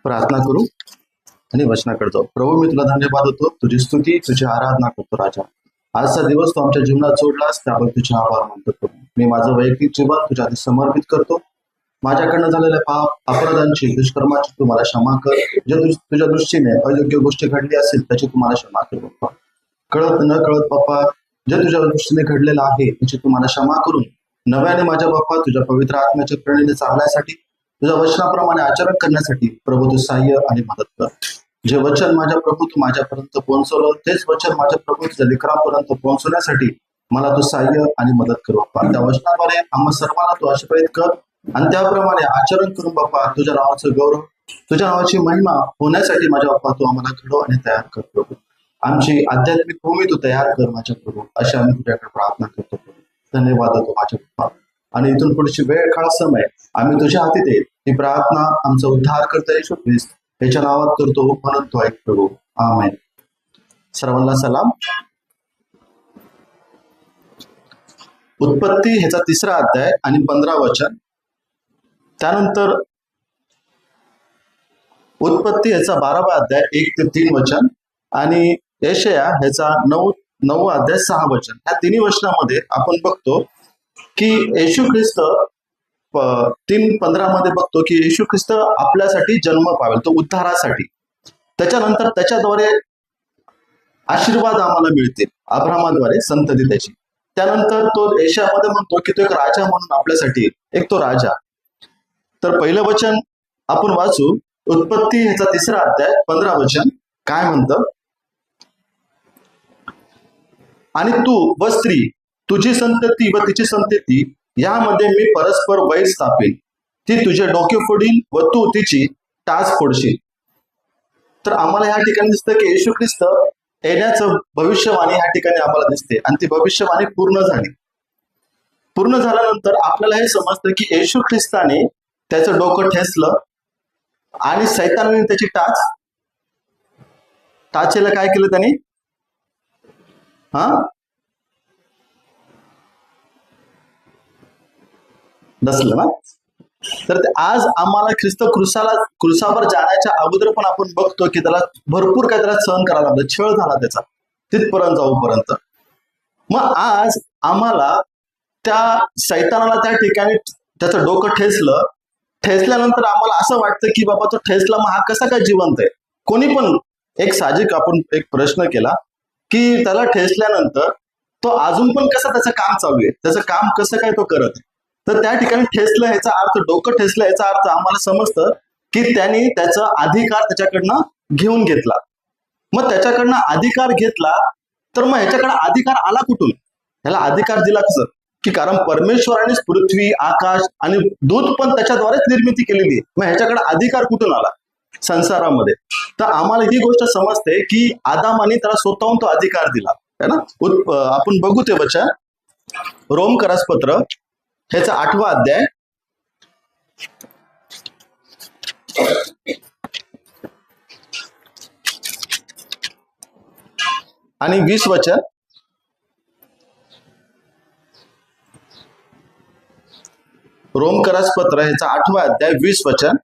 प्रार्थना करू आणि वचनाकडे जाऊ. प्रभू, मी तुला धन्यवाद देतो, तुझी स्तुती, तुझी आराधना करतो राजा. आजचा दिवस तू आमच्या जीवनात जोडलास त्याबद्दल तुझे आभार मानतो प्रभू. मी माझं वैयक्तिक जीवन तुझ्या आधी समर्पित करतो. माझ्याकडनं झालेल्या पाप अपराधांची, दुष्कर्माची तू मला क्षमा कर. जे तुझ्या दृष्टीने अयोग्य गोष्टी घडली असेल त्याची तुम्हाला क्षमा कर बाप्पा. कळत न कळत बाप्पा जे तुझ्या दृष्टीने घडलेलं आहे त्याची तुम्हाला क्षमा करून नव्याने माझ्या बाप्पा तुझ्या पवित्र आत्म्याच्या प्रेरणेने चालण्यासाठी, तुझ्या वचनाप्रमाणे आचरण करण्यासाठी प्रभू तू सहाय्य आणि मदत कर. जे वचन माझ्या प्रभू तू माझ्यापर्यंत पोहोचवलं तेच वचन माझ्या प्रभू तुझ्या लेकरांपर्यंत पोहोचवण्यासाठी मला तू सहाय्य आणि मदत कर बाप्पा. त्या वचनाद्वारे आम्हा सर्वांना तू आशीर्वादित कर आणि त्याप्रमाणे आचरण करून बाप्पा तुझ्या नावाचं गौरव, तुझ्या नावाची महिमा होण्यासाठी माझ्या बाप्पा तू आम्हाला घडव आणि तयार कर प्रभू. आमची आध्यात्मिक भूमी तू तयार कर माझ्या प्रभू. अशी आम्ही तुझ्याकडे प्रार्थना करतो प्रभू. धन्यवाद देतो माझ्या बाप्पा. आणि इथून पुढची वेळ काळ समय आम्ही तुझ्या हाती देत ही प्रार्थना आमचा उद्धार करता येशू ख्रिस्त याच्या नावात करतो म्हणून तो ऐक प्रभू. आमेन. सर्वांना सलाम. उत्पत्ती ह्याचा 3रा अध्याय आणि 15 वचन. त्यानंतर उत्पत्ती ह्याचा 12वा अध्याय 1 ते 3 वचन आणि यशया ह्याचा 9वा अध्याय 6 वचन. ह्या तिन्ही वचनामध्ये आपण बघतो की येशू ख्रिस्त 3:15 मध्ये बघतो की येशू ख्रिस्त आपल्यासाठी जन्म पावेल, तो उद्धारासाठी. त्याच्यानंतर त्याच्याद्वारे आशीर्वाद आम्हाला मिळतील अब्राहमाद्वारे संतती त्याची. त्यानंतर तो यशामध्ये म्हणतो की तो एक राजा म्हणून आपल्यासाठी एक तो राजा. तर पहिलं वचन आपण वाचू. उत्पत्ती ह्याचा 3रा अध्याय 15 वचन काय म्हणतं. आणि तू व स्त्री, तुझी संतती व तिची संतती यामध्ये मी परस्पर वैर स्थापेन. ती तुझे डोके फोडील व तू तिची टाच फोडशील. तर आम्हाला ह्या ठिकाणी दिसतं की येशू ख्रिस्त येण्याचं भविष्यवाणी ह्या ठिकाणी आम्हाला दिसते आणि ती भविष्यवाणी पूर्ण झाली. पूर्ण झाल्यानंतर आपल्याला हे समजतं की येशू ख्रिस्ताने त्याचं डोकं ठेचलं आणि सैतानाने त्याची टाचेला काय केलं त्याने? नसलं ना. तर आज आम्हाला ख्रिस्त क्रुसावर जाण्याच्या अगोदर पण आपण बघतो की त्याला भरपूर काय त्याला सहन करायला लागलं, छळ झाला त्याचा तिथपर्यंत जाऊपर्यंत. मग आज आम्हाला त्या सैतानाला त्या ठिकाणी त्याचं डोकं ठेचल्यानंतर आम्हाला असं वाटतं की बाबा तो ठेचला, मग हा कसा काय जिवंत आहे? कोणी पण एक साहजिक आपण एक प्रश्न केला की त्याला ठेचल्यानंतर तो अजून पण कसं त्याचं काम चालू आहे, त्याचं काम कसं काय तो करत आहे. तर त्या ठिकाणी ठेचलं ह्याचा अर्थ, डोकं ठेचलं याचा अर्थ आम्हाला समजतं की त्यांनी त्याचा अधिकार त्याच्याकडनं घेऊन घेतला. मग त्याच्याकडनं अधिकार घेतला तर मग ह्याच्याकडे अधिकार आला कुठून? ह्याला अधिकार दिला कसं? की कारण परमेश्वरानेच पृथ्वी, आकाश आणि दूध पण त्याच्याद्वारेच निर्मिती केलेली आहे. मग ह्याच्याकडे अधिकार कुठून आला संसारामध्ये? तर आम्हाला ही गोष्ट समजते की आदामाने त्याला स्वतःहून तो अधिकार दिला है ना. आपण बघू ते वचन रोमकरासपत्र ह्याचा 8वा अध्याय आणि 20 वचन. रोमकरासपत्र ह्याचा 8वा अध्याय 20 वचन.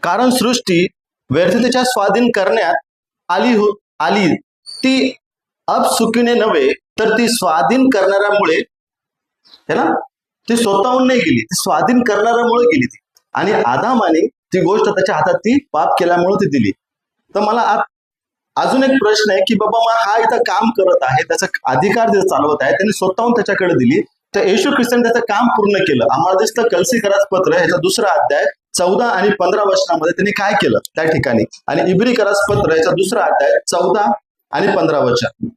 कारण सृष्टी व्यर्थतेच्या स्वाधीन करण्यात आली ती अपसुकीने नव्हे तर ती स्वाधीन करणाऱ्यामुळे है ना. ती स्वतःहून नाही गेली, ती स्वाधीन करणाऱ्यामुळे गेली ती. आणि आदामाने ती गोष्ट त्याच्या हातात ती पाप केल्यामुळे ती दिली. तर मला अजून एक प्रश्न आहे की बाबा मग हा इथं काम करत आहे, त्याचा अधिकार जे चालवत आहे त्यांनी स्वतःहून त्याच्याकडे दिली. तर येशू ख्रिस्ताने त्याचं काम पूर्ण केलं. आम्हाला दिसतं कलसीकरासपत्र ह्याचा 2रा अध्याय 14 आणि 15 वचनामध्ये त्यांनी काय केलं त्या ठिकाणी. आणि इब्रीकरासपत्र ह्याचा 2रा अध्याय 14 आणि 15 वचन.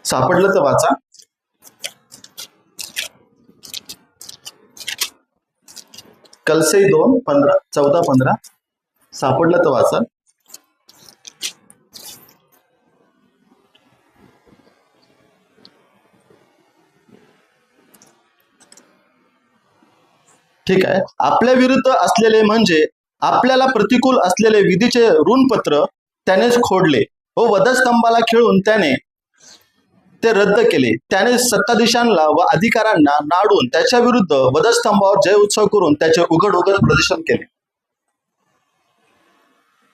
सापडलं तर वाचा. कलसे 2:14-15 सापडलं तर वाचा. ठीक आहे. आपल्या विरुद्ध असलेले म्हणजे आपल्याला प्रतिकूल असलेले विधीचे ऋणपत्र त्यानेच खोडले व वधस्तंभाला खिळून त्याने ते रद्द केले. त्याने सत्ताधीशांना व अधिकाऱ्यांना नाडून त्याच्या विरुद्ध वधस्तंभावर जय उत्सव करून त्याचे उघड प्रदर्शन केले.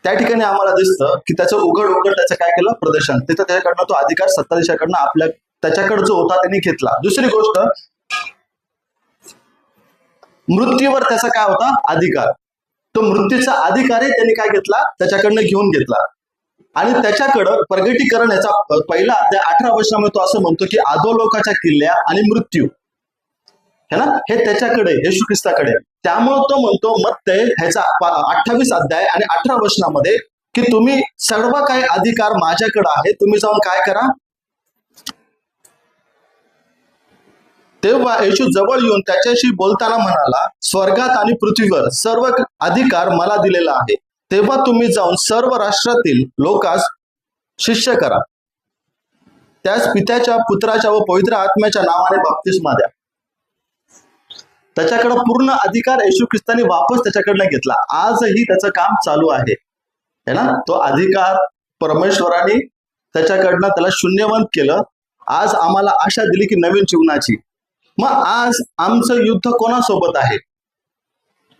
त्या ठिकाणी आम्हाला दिसतं की त्याचं उघड त्याचं काय केलं, प्रदर्शन. तिथं त्याच्याकडनं तो अधिकार सत्ताधीशाकडनं आपल्या त्याच्याकडे जो होता त्यांनी घेतला. दुसरी गोष्ट, मृत्यूवर त्याचा काय होता, अधिकार. तो मृत्यूचा अधिकारही त्यांनी काय घेतला, त्याच्याकडनं घेऊन घेतला. आणि त्याच्याकडं प्रगटीकरण याचा पहिला अध्याय 18 वर्षामध्ये तो असं म्हणतो की अधोलोकाच्या किल्ल्या आणि मृत्यू है ना, हे त्याच्याकडे, येशू ख्रिस्ताकडे. त्यामुळे तो म्हणतो मत्ते ह्याचा 28 अध्याय आणि 18 वचनामध्ये की तुम्ही सर्व काही अधिकार माझ्याकडे आहे, तुम्ही जाऊन काय करा. तेव्हा येशू जवळ येऊन त्याच्याशी बोलताना म्हणाला, स्वर्गात आणि पृथ्वीवर सर्व अधिकार मला दिलेला आहे. तेव्हा तुम्ही जाऊन सर्व राष्ट्रातील लोकांस शिष्य करा, त्यास पित्याच्या, पुत्राच्या व पवित्र आत्म्याच्या नावाने बप्तिस्मा द्या. त्याच्याकडे पूर्ण अधिकार येशू ख्रिस्ताने वापस त्याच्याकडनं घेतला. आजही त्याचं काम चालू आहे है ना. तो अधिकार परमेश्वराने त्याच्याकडनं त्याला शून्यवंत केलं. आज आम्हाला आशा दिली की नवीन जीवनाची. मग आज आमचं युद्ध कोणासोबत आहे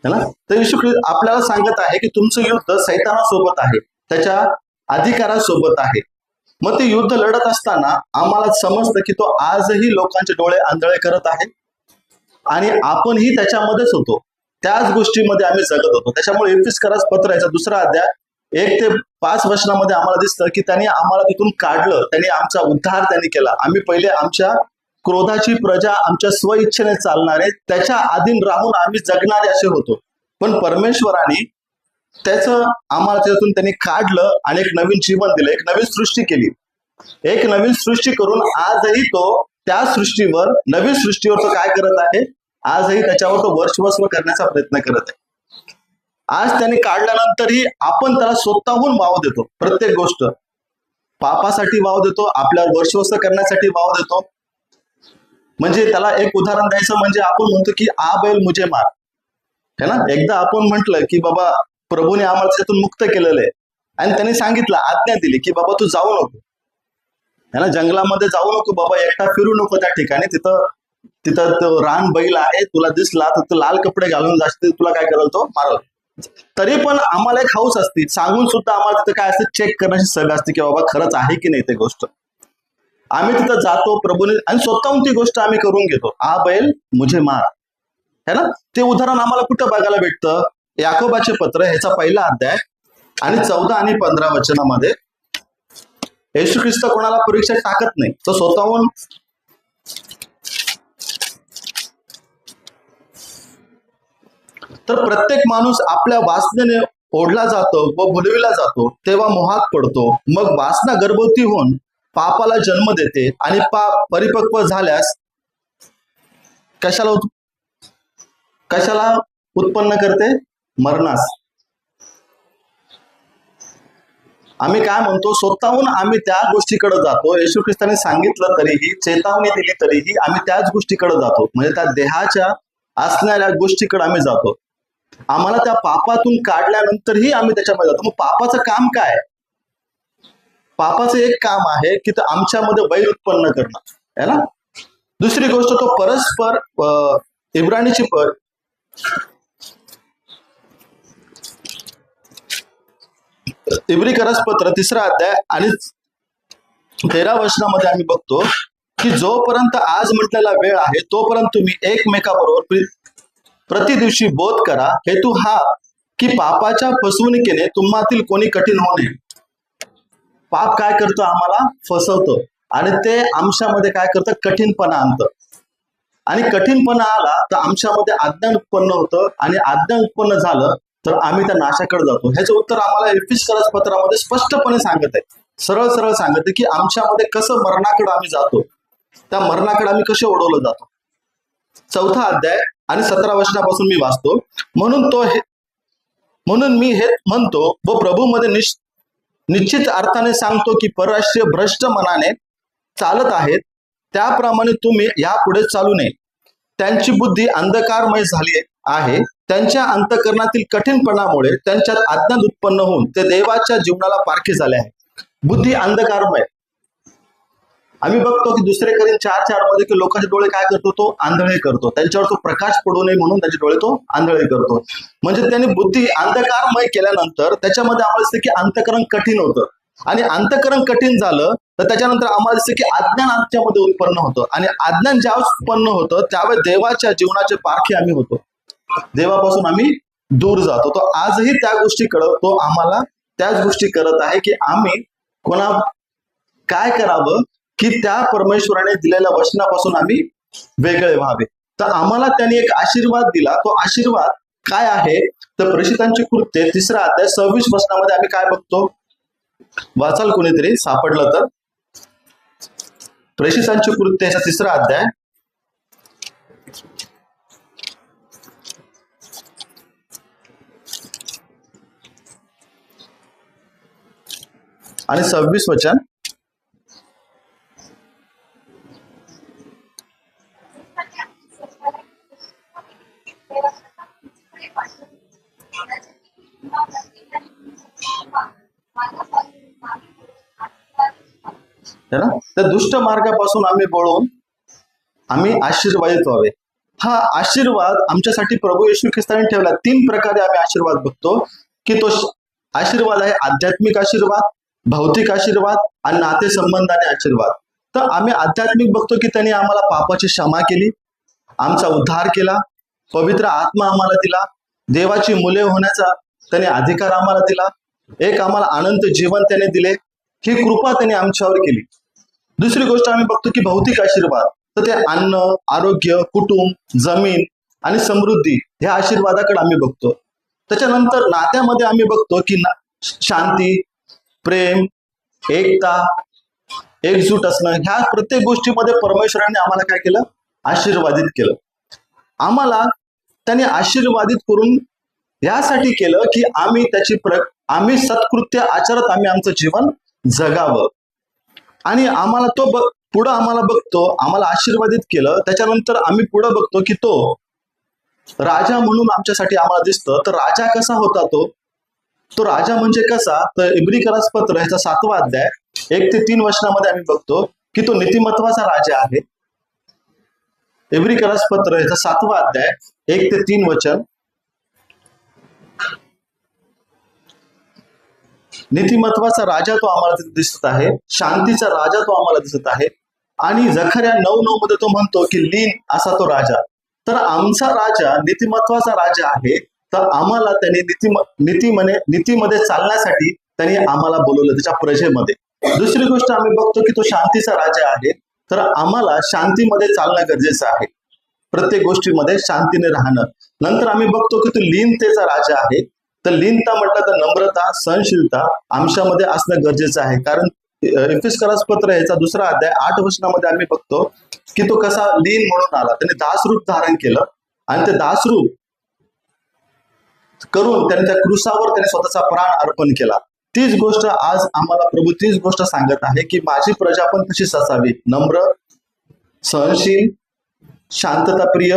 ना, तर येशू ख्रिस्त आपल्याला सांगत आहे की तुमचं युद्ध सैतानासोबत आहे, त्याच्या अधिकारासोबत आहे. मग ते युद्ध लढत असताना आम्हाला समजतं की तो आजही लोकांचे डोळे आंधळे करत आहे आणि आपणही त्याच्यामध्येच होतो, त्याच गोष्टीमध्ये आम्ही जगत होतो. त्याच्यामुळे एफिसकरास पत्र याचा 2 अध्याय 1 ते 5 वचनामध्ये आम्हाला दिसतं की त्यांनी आम्हाला तिथून काढलं, त्यांनी आमचा उद्धार त्यांनी केला. आम्ही पहिले आमच्या क्रोधाची प्रजा, आमच्या स्वइच्छेने चालणारे, त्याच्या अधीन राहून आम्ही जगणारे असे होतो. पण परमेश्वराने त्याचं आम्हाला त्यातून त्यांनी काढलं आणि एक नवीन जीवन दिलं, एक नवीन सृष्टी केली. एक नवीन सृष्टी करून आजही तो त्या सृष्टीवर, नवीन सृष्टीवर तो काय करत आहे, आजही त्याच्यावर तो वर्चस्व करण्याचा प्रयत्न करत आहे. आज त्याने काढल्यानंतरही आपण त्याला स्वतःहून वाव देतो. प्रत्येक गोष्ट पापासाठी वाव देतो, आपल्यावर वर्चस्व करण्यासाठी वाव देतो. म्हणजे त्याला एक उदाहरण द्यायचं म्हणजे आपण म्हणतो की आ बैल मुझे मार है ना. एकदा आपण म्हटलं की बाबा प्रभूने आम्हाला त्यातून मुक्त केलेलं आहे आणि त्यांनी सांगितलं, आज्ञा दिली की बाबा तू जाऊ नको है ना, जंगलामध्ये जाऊ नको बाबा, एकटा फिरू नको त्या ठिकाणी. तिथं तो रान बैल आहे, तुला दिसला तर तू लाल कपडे घालून जास्त तुला काय कराल, तो मारल. तरी पण आम्हाला एक हाऊस असते, सांगून सुद्धा आम्हाला तिथं काय असते, चेक करण्याची सवय असते की बाबा खरंच आहे की नाही ते गोष्ट. आम्ही तिथं जातो प्रभूने आणि स्वतःहून ती गोष्ट आम्ही करून घेतो. आ बैल मुझे मार है ना. ते उदाहरण आम्हाला कुठं बघायला भेटतं, याकोबाचे पत्र ह्याचा 1 अध्याय आणि 14 आणि 15 वचनामध्ये. येशू ख्रिस्त कोणाला परीक्षा टाकत नाही, तो स्वतःहून तर प्रत्येक माणूस आपल्या वासनेने ओढला जातो व भुलविला जातो, तेव्हा मोहात पडतो. मग वासना गर्भवती होऊन पापाला जन्म देते आणि पाप परिपक्व झाल्यास कशाला उत्पन्न करते, मरणास. आम्ही काय म्हणतो, स्वतःहून आम्ही त्या गोष्टीकडे जातो. येशू ख्रिस्ताने सांगितलं तरीही, चेतावणी दिली तरीही आम्ही त्याच गोष्टीकडे जातो. म्हणजे त्या देहाच्या असणाऱ्या गोष्टीकडे आम्ही जातो. आम्हाला त्या पापातून काढल्यानंतरही आम्ही त्याच्यामध्ये जातो. मग पापाचं काम काय, पापाचं एक काम आहे की आमच्यामध्ये वैर उत्पन्न करणं है ना. दुसरी गोष्ट, तो परस्पर इब्राणीची इब्रिकरास पत्र 3 अध्याय आणि 13 वचनामध्ये आम्ही बघतो की जोपर्यंत आज म्हटलेला वेळ आहे तोपर्यंत तुम्ही एकमेकाबरोबर प्रतिदिवशी बोध करा. हेतू हा की पापाच्या फसवणुकीने तुम्हातील कोणी कठीण होऊ नये. पाप काय करतो, आम्हाला फसवतो आणि ते आमच्यामध्ये काय करतं, कठीणपणा आणतं. आणि कठीणपणा आला तर आमच्यामध्ये अज्ञान उत्पन्न होतं आणि अज्ञान उत्पन्न झालं तर आम्ही त्या नाशाकडे जातो. ह्याचं उत्तर आम्हाला एफिसकरास पत्रामध्ये स्पष्टपणे सांगत आहे, सरळ सांगत आहे की आमच्यामध्ये कसं मरणाकडे आम्ही जातो, त्या मरणाकडे आम्ही कसे ओढवलं जातो. 4 अध्याय आणि 17 वचनापासून मी वाचतो. म्हणून मी हे म्हणतो व प्रभूमध्ये निश्चित अर्थाने सांगतो की परराष्ट्रीय भ्रष्ट मनाने चालत आहेत त्याप्रमाणे तुम्ही यापुढे चालू नये. त्यांची बुद्धी अंधकारमय झाली आहे आहे त्यांच्या अंतःकरणातील कठीणपणामुळे त्यांच्यात अज्ञान उत्पन्न होऊन ते देवाच्या जीवनाला पारखे झाले आहे. बुद्धी अंधकारमय. आम्ही बघतो की दुसरे करीन 4:4 मध्ये की लोकांचे डोळे काय करतो, तो आंधळे करतो, त्यांच्यावर तो प्रकाश पडू नये म्हणून त्याचे डोळे तो आंधळे करतो. म्हणजे त्यांनी बुद्धी अंधकारमय केल्यानंतर त्याच्यामध्ये आम्हाला दिसतं की अंतःकरण कठीण होतं, आणि अंतःकरण कठीण झालं तर त्याच्यानंतर आम्हाला दिसतं की अज्ञान आमच्यामध्ये उत्पन्न होतं, आणि अज्ञान ज्यावेळेस उत्पन्न होतं त्यावेळेस देवाच्या जीवनाचे पारखे आम्ही होतो, देवापासून आम्ही दूर जातो. तो आजही त्या गोष्टीकडे तो आम्हाला त्याच गोष्टी करत आहे की आम्ही कोणा काय करावं की त्या परमेश्वराने दिलेल्या वचनापासून आम्ही वेगळे व्हावे. तर आम्हाला त्यांनी एक आशीर्वाद दिला. तो आशीर्वाद काय आहे तर प्रेषितांची कृत्ये 3 अध्याय 26 वचनामध्ये आम्ही काय बघतो, वाचाल कोणीतरी सापडलं तर. प्रेषितांची कृत्ये 3 अध्याय आणि 26 वचन. है ना. तर दुष्ट मार्गापासून आम्ही वळून आम्ही आशीर्वादित व्हावे. हा आशीर्वाद आमच्यासाठी प्रभू येशू ख्रिस्ताने ठेवला. 3 प्रकारे आम्ही आशीर्वाद बघतो की तो आशीर्वाद आहे आध्यात्मिक आशीर्वाद, भौतिक आशीर्वाद आणि नाते संबंधाने आशीर्वाद. तर आम्ही आध्यात्मिक बघतो की त्यांनी आम्हाला पापाची क्षमा केली, आमचा उद्धार केला, पवित्र आत्मा आम्हाला दिला, देवाची मुले होण्याचा त्याने अधिकार आम्हाला दिला, एक आम्हाला अनंत जीवन त्याने दिले, ही कृपा त्याने आमच्यावर केली. दुसरी गोष्ट आम्ही बघतो की भौतिक आशीर्वाद, तर ते अन्न, आरोग्य, कुटुंब, जमीन आणि समृद्धी ह्या आशीर्वादाकडे आम्ही बघतो. त्याच्यानंतर नात्यामध्ये आम्ही बघतो की शांती, प्रेम, एकता, एकजूट असणं, ह्या प्रत्येक गोष्टीमध्ये परमेश्वराने आम्हाला काय केलं, आशीर्वादित केलं. आम्हाला त्याने आशीर्वादित करून यासाठी केलं की आम्ही आम्ही सत्कृत्य आचरत आम्ही आमचं जीवन जगावं. आणि आम्हाला तो पुढं आम्हाला बघतो, आम्हाला आशीर्वादित केलं, त्याच्यानंतर आम्ही पुढं बघतो की तो राजा म्हणून आमच्यासाठी आम्हाला दिसतं. तर राजा कसा होता, तो राजा म्हणजे कसा, तर इब्रिकरास पत्र ह्याचा 7वा अध्याय 1 ते 3 वचनामध्ये आम्ही बघतो की तो नीतिमत्वाचा राजा आहे. इब्रिकरास पत्र ह्याचा 7वा अध्याय 1 ते 3 वचन. नीतिमत्वाचा राजा तो आम्हाला दिसत आहे, शांतीचा राजा तो आम्हाला दिसत आहे. आणि जखर्या 9:9 मध्ये तो म्हणतो की लीन असा तो राजा. तर आमचा राजा नीतिमत्वाचा राजा आहे. तर आम्हाला त्याने नीतीमध्ये चालण्यासाठी त्यांनी आम्हाला बोलवलं त्याच्या प्रजेमध्ये. दुसरी गोष्ट आम्ही बघतो की तो शांतीचा राजा आहे. तर आम्हाला शांतीमध्ये चालणं गरजेचं आहे, प्रत्येक गोष्टीमध्ये शांतीने राहणं. नंतर आम्ही बघतो की तो लीनतेचा राजा आहे. तर लीनता म्हटलं तर नम्रता, सहनशीलता आमच्यामध्ये असणं गरजेचं आहे. कारण इफिसकरास पत्र याचा 2रा अध्याय 8 वचनामध्ये आम्ही बघतो की तो कसा लीन म्हणून आला, त्याने दासरूप धारण केलं आणि ते दासरूप करून त्याने त्या क्रुसावर त्याने स्वतःचा प्राण अर्पण केला. तीच गोष्ट आज आम्हाला प्रभू तीच गोष्ट सांगत आहे की माझी प्रजा पण तशीच असावी, नम्र, सहनशील, शांतताप्रिय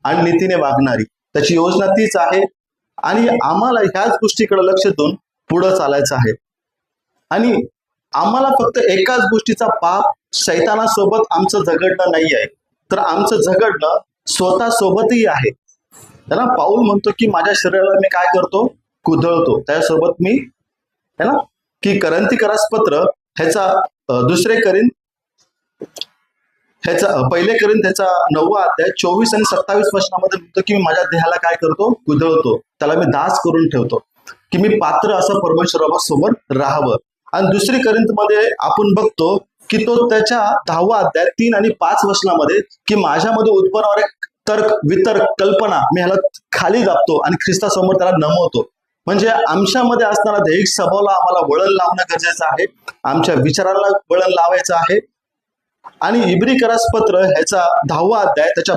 आणि नीतीने वागणारी. त्याची योजना तीच आहे. आणि आम्हाला ह्याच गोष्टीकडे लक्ष देऊन पुढे चालायचं आहे. आणि आम्हाला फक्त एकाच गोष्टीचा पाप, शैतानासोबत आमचं झगडणं नाही आहे, तर आमचं झगडणं स्वतः सोबतही आहे. है ना. पाऊल म्हणतो की माझ्या शरीराला मी काय करतो, कुदळतो, त्यासोबत मी, है ना, की करंथीकरास पत्र ह्याचा 2 करीन ह्याचा 1 करीन त्याचा 9वा अध्याय 24 आणि 27 वचनामध्ये म्हणतो की मी माझ्या देहाला काय करतो, कुदळतो, त्याला मी दास करून ठेवतो की मी पात्र असं परमेश्वरासमोर राहावं. आणि 2 करिंथमध्ये आपण बघतो की तो त्याच्या 10वा अध्याय 3 आणि 5 वचनामध्ये की माझ्यामध्ये उत्पन्न तर्क, वितर्क, कल्पना मी ह्याला खाली दाबतो आणि ख्रिस्तासमोर त्याला नमवतो. म्हणजे आमच्यामध्ये असणारा दैहिक स्वभावाला आम्हाला वळण लावणं गरजेचं आहे, आमच्या विचाराला वळण लावायचं आहे. आणि इब्रिकरास पत्र ह्याचा 10वा अध्याय त्याच्या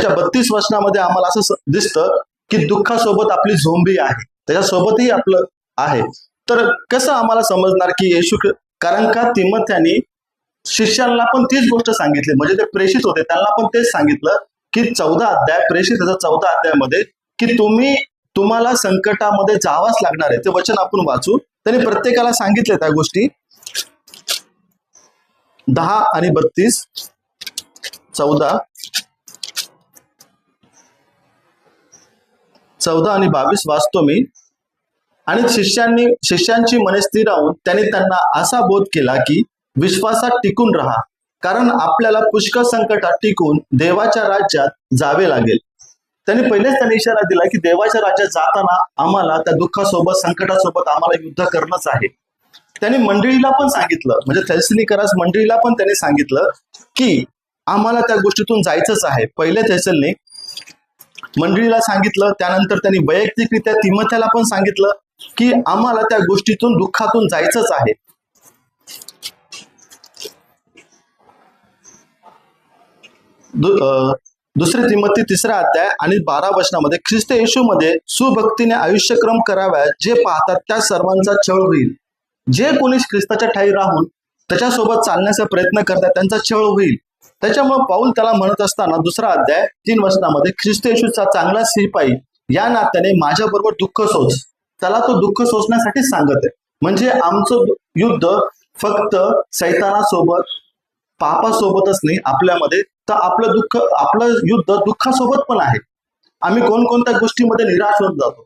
32 वचनामध्ये आम्हाला असं दिसतं की दुःखासोबत आपली झोंबी आहे, त्याच्यासोबतही आपलं आहे. तर कसं आम्हाला समजणार की येशू, कारण का तिमोथेने शिष्यांना पण तीच गोष्ट सांगितली, म्हणजे ते प्रेषित होते, त्यांना पण तेच सांगितलं की 14 अध्याय, प्रेषित त्याचा 14 अध्यायामध्ये, की तुम्हाला संकटामध्ये जावंच लागणार आहे. ते वचन आपण वाचू. त्यांनी प्रत्येकाला सांगितले त्या गोष्टी. 10 आणि 32, 14 आणि 22 वाचतो मी. आणि शिष्यांची मने स्थिर राहून त्यांनी त्यांना असा बोध केला की विश्वासात टिकून राहा, कारण आपल्याला पुष्कळ संकटात टिकून देवाच्या राज्यात जावे लागेल. त्यांनी इशारा दिला की देवाच्या राज्यात जाताना आम्हाला त्या दुःखासोबत, संकटासोबत आम्हाला युद्ध करणंच आहे. त्यांनी मंडळीला पण सांगितलं, म्हणजे थेसलोनिकरास मंडळीला पण त्यांनी सांगितलं की आम्हाला त्या गोष्टीतून जायचंच आहे. पहिले थेसलोनिक मंडळीला सांगितलं, त्यानंतर त्यांनी वैयक्तिकरित्या तिमोथेला पण सांगितलं की आम्हाला त्या गोष्टीतून, दुःखातून जायचंच आहे. दुसरे तिमोथी 3 अध्याय आणि 12 वचनामध्ये, ख्रिस्त येशूमध्ये सुभक्तीने आयुष्यक्रम कराव्या जे पाहतात त्या सर्वांचा छळ होईल. जे कोणी ख्रिस्ताच्या ठाई राहून त्याच्यासोबत चालण्याचा प्रयत्न करतात त्यांचा छळ होईल. त्याच्यामुळे पाऊल त्याला म्हणत असताना 2 अध्याय 3 वचनामध्ये, ख्रिस्त येशूचा चांगला शिपाई या नात्याने माझ्या बरोबर दुःख सोस. त्याला तो दुःख सोसण्यासाठी सांगत आहे. म्हणजे आमचं युद्ध फक्त सैतानासोबत, पापासोबतच नाही आपल्यामध्ये, तर आपलं युद्ध दुःखासोबत पण आहे. आम्ही कोणकोणत्या गोष्टीमध्ये निराश होऊन जातो,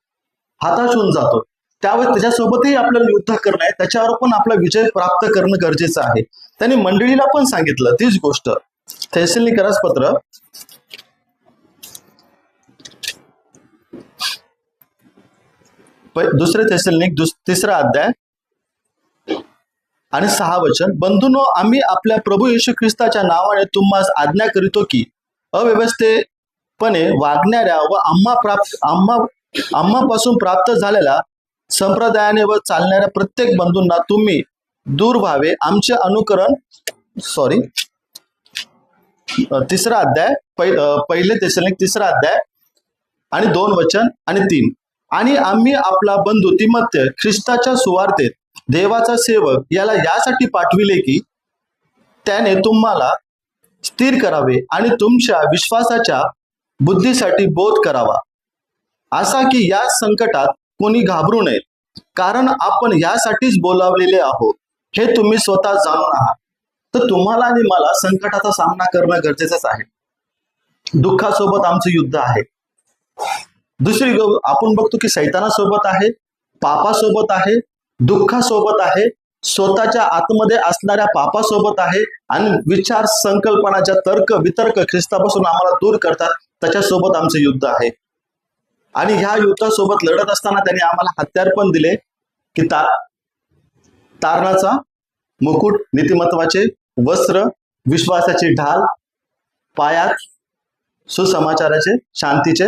हताश होऊन जातो, त्यावेळेस त्याच्यासोबतही आपल्याला युद्ध करणं आहे, त्याच्यावर पण आपला विजय प्राप्त करणं गरजेचं आहे. त्यांनी मंडळीला पण सांगितलं तीच गोष्ट. थेसलोनिकरास पत्र 2 थेसलोनिक 3 अध्याय आणि 6 वचन, बंधूंनो, आम्ही आपल्या प्रभू येशू ख्रिस्ताच्या नावाने तुम्हाला आज्ञा करीतो की अव्यवस्थेपणे वागणाऱ्या व आम्हापासून प्राप्त झालेल्या संप्रदायाने व चालणाऱ्या प्रत्येक बंधूंना तुम्ही दूर व्हावे. आमचे अनुकरण 3 अध्याय, पहिले थेसलोनिक 3 अध्याय आणि 2 वचन आणि 3. आणि आम्ही आपला बंधू तिमोथेय ख्रिस्ताच्या सुवार्तेत देवाचा सेवक याला यासाठी पाठविले की त्याने तुम्हाला स्थिर करावे आणि तुमच्या विश्वासाच्या बुद्धीसाठी बोध करावा, असा की या संकटात कोणी घाबरू नये, कारण आपण यासाठीच बोलावलेले आहोत, हे तुम्ही स्वतः जाणून आहात. तर तुम्हाला आणि मला संकटाचा सामना करणं गरजेचंच आहे. दुःखासोबत आमचं युद्ध आहे. दुसरी आपण बघतो की सैतानासोबत आहे, पापासोबत आहे, दुःखासोबत आहे, स्वतःच्या आतमध्ये असणाऱ्या पापासोबत आहे, आणि विचार, संकल्पना, ज्या तर्क वितर्क ख्रिस्तापासून आम्हाला दूर करतात त्याच्यासोबत आमचं युद्ध आहे. आणि ह्या युद्धासोबत लढत असताना त्यांनी आम्हाला हत्यार पण दिले की तारणाचा मुकुट, नीतिमत्वाचे वस्त्र, विश्वासाची ढाल, पायात सुसमाचाराचे, शांतीचे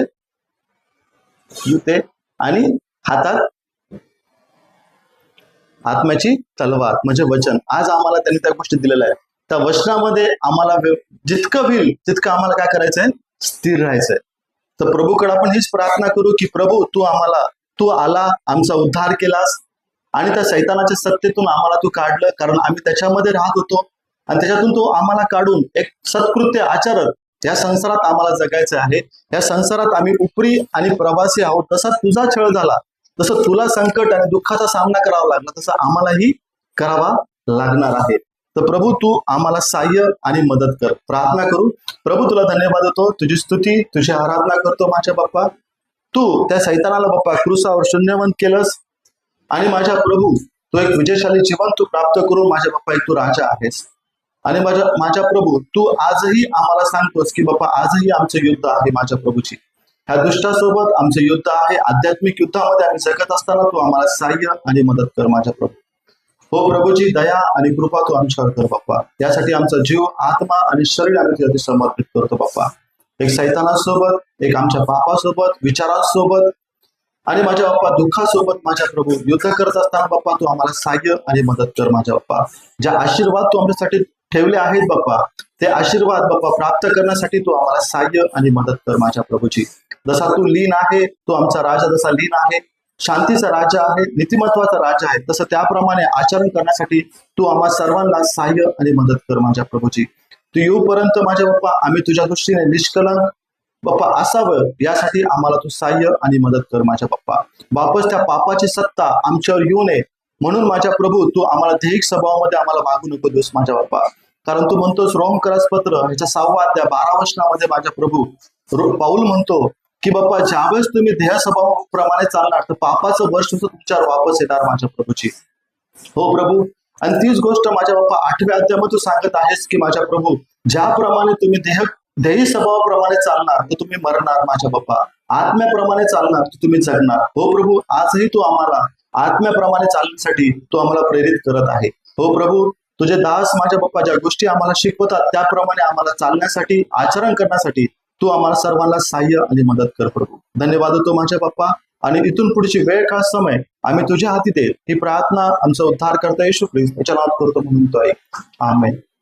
जुते आणि हातात आत्म्याची तलवार म्हणजे वचन. आज आम्हाला त्यांनी त्या गोष्टी दिलेल्या आहेत. त्या वचनामध्ये आम्हाला जितकं होईल तितकं आम्हाला काय करायचंय, स्थिर राहायचंय. तर प्रभूकडे आपण हीच प्रार्थना करू की प्रभू तू आला, आमचा उद्धार केलास आणि त्या सैतानाच्या सत्तेतून आम्हाला तू काढलं, कारण आम्ही त्याच्यामध्ये राहत होतो आणि त्याच्यातून तू आम्हाला काढून एक सत्कृत्य आचरण या संसारात आम्हाला जगायचं आहे. या संसारात आम्ही उपरी आणि प्रवासी आहोत. तसा तुझा छळ झाला, तसं तुला संकट आणि दुःखाचा सामना करावा लागला, तसं आम्हालाही करावा लागणार आहे. तर प्रभू तू आम्हाला सहाय्य आणि मदत कर. प्रार्थना करू. प्रभू तुला धन्यवाद देतो, तुझी स्तुती, तुझी आराधना करतो माझ्या बाप्पा. तू त्या सैतानाला बाप्पा क्रूसावर शून्यवंत केलंस आणि माझ्या प्रभू तू एक विजयशाली जीवन तू प्राप्त करून माझ्या बाप्पा एक तू राजा आहेस. आणि माझ्या प्रभू तू आजही आम्हाला सांगतोस की बाप्पा आजही आमचं युद्ध आहे माझ्या प्रभूची. ह्या दुष्टासोबत आमचं युद्ध आहे. आध्यात्मिक युद्धामध्ये आम्ही जगत असताना तू आम्हाला सहाय्य आणि मदत कर माझ्या प्रभू. हो प्रभूची दया आणि कृपा तू आमच्यावर कर बाप्पा. यासाठी आमचा जीव, आत्मा आणि शरीर आम्ही तुझ्यासाठी समर्पित करतो बाप्पा. एक सैतानासोबत, एक आमच्या पापासोबत, विचारांसोबत आणि माझ्या बाप्पा दुःखासोबत माझ्या प्रभू युद्ध करत असताना बाप्पा तू आम्हाला सहाय्य आणि मदत कर माझ्या बाप्पा. ज्या आशीर्वाद तू आमच्यासाठी ठेवले आहेत बाप्पा, ते आशीर्वाद बाप्पा प्राप्त करण्यासाठी तू आम्हाला सहाय्य आणि मदत कर माझ्या प्रभूची. जसा तू लीन आहे, तू आमचा राजा जसा लीन आहे, शांतीचा राजा आहे, नीतिमत्वाचा राजा आहे, तसं त्याप्रमाणे आचरण करण्यासाठी तू आम्हा सर्वांना सहाय्य आणि मदत कर माझ्या प्रभूची. तू येऊपर्यंत माझ्या बाप्पा आम्ही तुझ्या दृष्टीने निष्कलंक बाप्पा असावं यासाठी आम्हाला तू सहाय्य आणि मदत कर माझ्या बाप्पा. वापस त्या पापाची सत्ता आमच्यावर येऊ नये म्हणून माझ्या प्रभू तू आम्हाला दैहिक स्वभावामध्ये आम्हाला वागू नको देऊस माझ्या बाप्पा. कारण तू म्हणतोस रोमकरास पत्र ह्याच्या 6व्या अध्याय 12 वचनामध्ये माझ्या प्रभू पाऊल म्हणतो की बाप्पा ज्यावेळेस तुम्ही देह स्वभावाप्रमाणे चालणार तर पापाचं वर्ष तुमच्यावर वापस येणार माझ्या प्रभूची. हो प्रभू. आणि तीच गोष्ट माझ्या बाप्पा 8व्या अध्यायामध्ये तू सांगत आहेस की माझ्या प्रभू ज्याप्रमाणे तुम्ही देही स्वभावाप्रमाणे चालणार तर तुम्ही मरणार माझ्या बाप्पा. आत्म्याप्रमाणे चालणार तर तुम्ही जगणार. हो प्रभू आजही तू आम्हाला आत्म्याप्रमाणे चालण्यासाठी तू आम्हाला प्रेरित करत आहे. हो प्रभू तुझे दास माझ्या बाप्पा ज्या गोष्टी आम्हाला शिकवतात त्याप्रमाणे आम्हाला चालण्यासाठी आचरण करण्यासाठी तू आम्हाला सर्वांना सहाय्य आणि मदत कर प्रभू. धन्यवाद होतो माझ्या बाप्पा. आणि इथून पुढची वेळ का समय आम्ही तुझ्या हाती देत ही प्रार्थना आमचा उद्धार करता येशू ख्रिस्त याच्या नावात करतो म्हणतो आहे. आमेन.